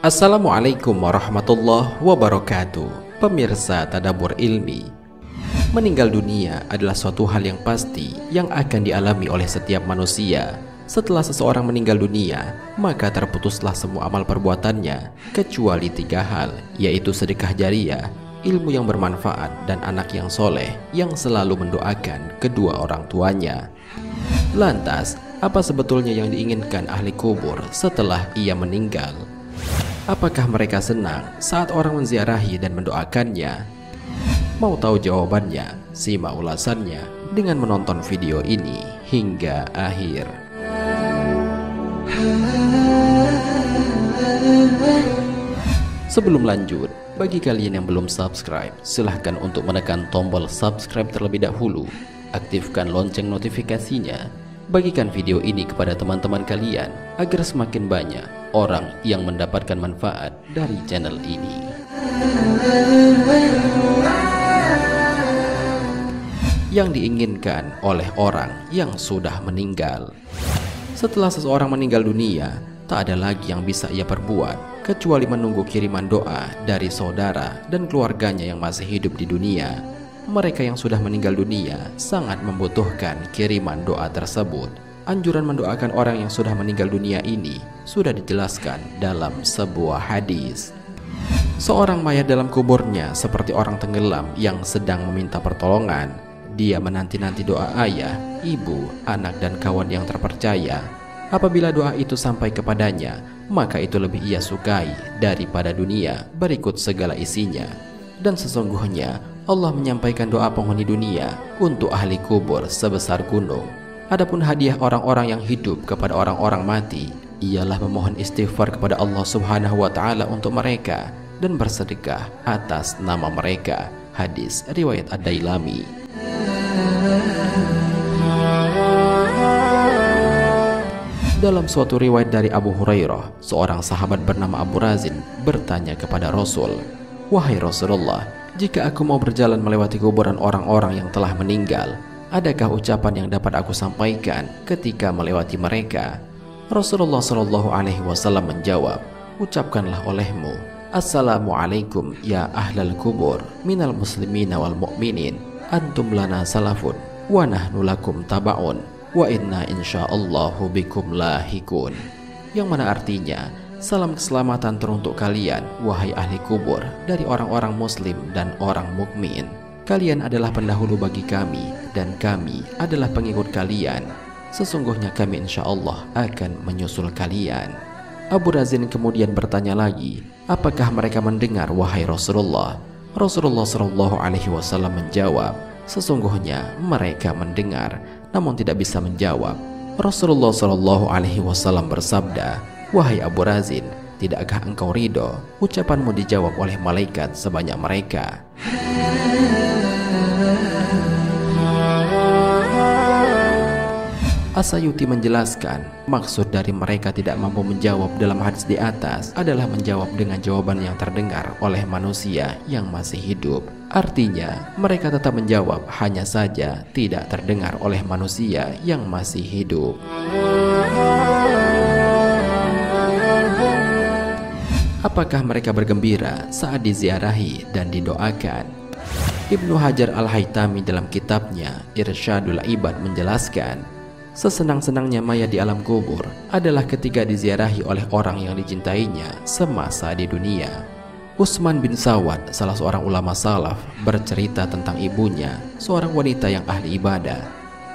Assalamualaikum warahmatullahi wabarakatuh. Pemirsa Tadabbur Ilmi, meninggal dunia adalah suatu hal yang pasti yang akan dialami oleh setiap manusia. Setelah seseorang meninggal dunia, maka terputuslah semua amal perbuatannya kecuali 3 hal, yaitu sedekah jariyah, ilmu yang bermanfaat, dan anak yang soleh yang selalu mendoakan kedua orang tuanya. Lantas, apa sebetulnya yang diinginkan ahli kubur setelah ia meninggal? Apakah mereka senang saat orang menziarahi dan mendoakannya? Mau tahu jawabannya? Simak ulasannya dengan menonton video ini hingga akhir. Sebelum lanjut, bagi kalian yang belum subscribe, silahkan untuk menekan tombol subscribe terlebih dahulu. Aktifkan lonceng notifikasinya. Bagikan video ini kepada teman-teman kalian agar semakin banyak orang yang mendapatkan manfaat dari channel ini. Yang diinginkan oleh orang yang sudah meninggal. Setelah seseorang meninggal dunia, tak ada lagi yang bisa ia perbuat kecuali menunggu kiriman doa dari saudara dan keluarganya yang masih hidup di dunia. Mereka yang sudah meninggal dunia sangat membutuhkan kiriman doa tersebut. Anjuran mendoakan orang yang sudah meninggal dunia ini sudah dijelaskan dalam sebuah hadis. Seorang mayat dalam kuburnya seperti orang tenggelam yang sedang meminta pertolongan. Dia menanti-nanti doa ayah, ibu, anak, dan kawan yang terpercaya. Apabila doa itu sampai kepadanya, maka itu lebih ia sukai daripada dunia berikut segala isinya. Dan sesungguhnya Allah menyampaikan doa penghuni dunia untuk ahli kubur sebesar gunung. Adapun hadiah orang-orang yang hidup kepada orang-orang mati ialah memohon istighfar kepada Allah Subhanahu wa Ta'ala untuk mereka dan bersedekah atas nama mereka. Hadis riwayat Ad-Dailami. Dalam suatu riwayat dari Abu Hurairah, seorang sahabat bernama Abu Razin bertanya kepada Rasul, "Wahai Rasulullah, jika aku mau berjalan melewati kuburan orang-orang yang telah meninggal, adakah ucapan yang dapat aku sampaikan ketika melewati mereka?" Rasulullah Shallallahu Alaihi Wasallam menjawab, "Ucapkanlah olehmu, Assalamualaikum ya ahlal kubur, minal muslimina wal mu'minin, antum lana salafun, wa nahnu lakum taba'un, wa inna insyaallahu bikum lahikun." Yang mana artinya, salam keselamatan teruntuk kalian, wahai ahli kubur, dari orang-orang muslim dan orang mukmin. Kalian adalah pendahulu bagi kami, dan kami adalah pengikut kalian. Sesungguhnya kami insyaallah akan menyusul kalian. Abu Razin kemudian bertanya lagi, "Apakah mereka mendengar, wahai Rasulullah?" Rasulullah Shallallahu Alaihi Wasallam menjawab, "Sesungguhnya mereka mendengar, namun tidak bisa menjawab." Rasulullah Shallallahu Alaihi Wasallam bersabda, "Wahai Abu Razin, tidakkah engkau ridho ucapanmu dijawab oleh malaikat sebanyak mereka?" As-Sayuti menjelaskan, maksud dari mereka tidak mampu menjawab dalam hadis di atas adalah menjawab dengan jawaban yang terdengar oleh manusia yang masih hidup. Artinya, mereka tetap menjawab, hanya saja tidak terdengar oleh manusia yang masih hidup. Apakah mereka bergembira saat diziarahi dan didoakan? Ibnu Hajar Al-Haytami dalam kitabnya Irsyadul Ibad menjelaskan, sesenang-senangnya mayat di alam kubur adalah ketika diziarahi oleh orang yang dicintainya semasa di dunia. Utsman bin Sawad, salah seorang ulama salaf, bercerita tentang ibunya, seorang wanita yang ahli ibadah.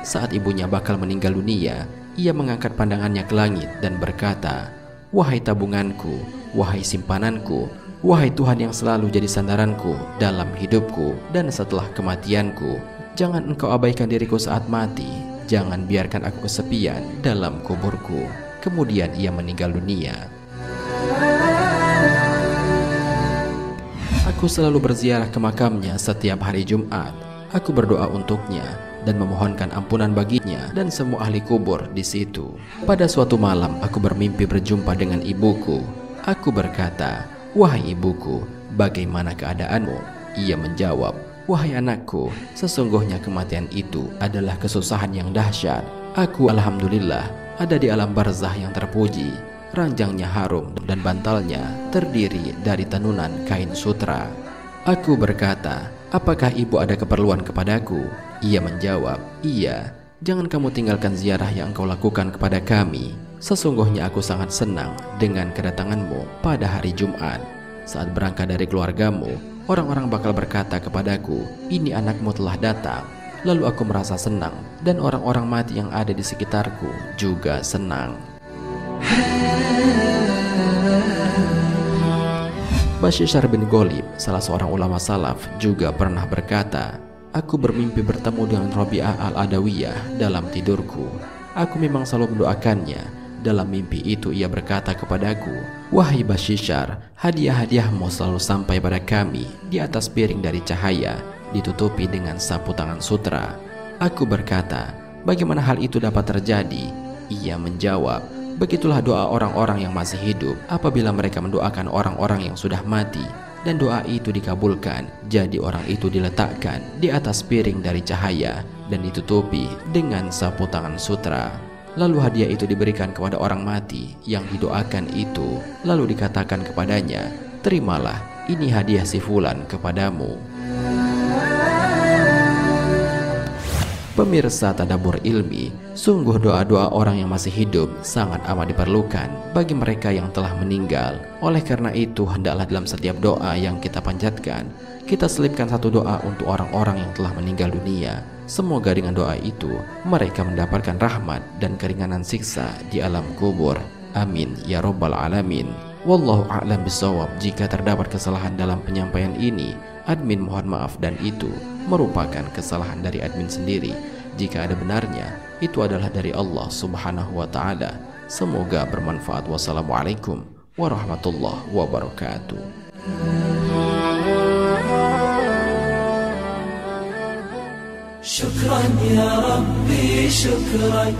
Saat ibunya bakal meninggal dunia, ia mengangkat pandangannya ke langit dan berkata, "Wahai tabunganku, wahai simpananku, wahai Tuhan yang selalu jadi sandaranku dalam hidupku dan setelah kematianku, jangan engkau abaikan diriku saat mati. Jangan biarkan aku kesepian dalam kuburku." Kemudian ia meninggal dunia. Aku selalu berziarah ke makamnya setiap hari Jumat. Aku berdoa untuknya dan memohonkan ampunan baginya dan semua ahli kubur di situ. Pada suatu malam aku bermimpi berjumpa dengan ibuku. Aku berkata, "Wahai ibuku, bagaimana keadaanmu?" Ia menjawab, "Wahai anakku, sesungguhnya kematian itu adalah kesusahan yang dahsyat. Aku alhamdulillah ada di alam barzah yang terpuji. Ranjangnya harum dan bantalnya terdiri dari tenunan kain sutra. Aku berkata, apakah ibu ada keperluan kepadaku? Ia menjawab, iya, jangan kamu tinggalkan ziarah yang engkau lakukan kepada kami. Sesungguhnya aku sangat senang dengan kedatanganmu pada hari Jumat. Saat berangkat dari keluargamu, orang-orang bakal berkata kepadaku, ini anakmu telah datang. Lalu aku merasa senang, dan orang-orang mati yang ada di sekitarku juga senang. Bashishar bin Ghalib, salah seorang ulama salaf, juga pernah berkata, aku bermimpi bertemu dengan Rabi'ah al-Adawiyah dalam tidurku. Aku memang selalu mendoakannya. Dalam mimpi itu ia berkata kepadaku, wahai Bashishar, hadiah-hadiahmu selalu sampai pada kami di atas piring dari cahaya, ditutupi dengan sapu tangan sutra. Aku berkata, bagaimana hal itu dapat terjadi? Ia menjawab, begitulah doa orang-orang yang masih hidup apabila mereka mendoakan orang-orang yang sudah mati, dan doa itu dikabulkan. Jadi orang itu diletakkan di atas piring dari cahaya dan ditutupi dengan sapu tangan sutra. Lalu hadiah itu diberikan kepada orang mati yang didoakan itu. Lalu dikatakan kepadanya, terimalah, ini hadiah si fulan kepadamu. Pemirsa Tadabbur Ilmi, sungguh doa-doa orang yang masih hidup sangat amat diperlukan bagi mereka yang telah meninggal. Oleh karena itu, hendaklah dalam setiap doa yang kita panjatkan, kita selipkan satu doa untuk orang-orang yang telah meninggal dunia. Semoga dengan doa itu, mereka mendapatkan rahmat dan keringanan siksa di alam kubur. Amin ya Rabbal Alamin. Wallahu a'lam bishawab. Jika terdapat kesalahan dalam penyampaian ini, admin mohon maaf, dan itu merupakan kesalahan dari admin sendiri. Jika ada benarnya, itu adalah dari Allah Subhanahu wa ta'ala. Semoga bermanfaat. Wassalamualaikum warahmatullahi wabarakatuh. Syukran ya Rabbi, syukran.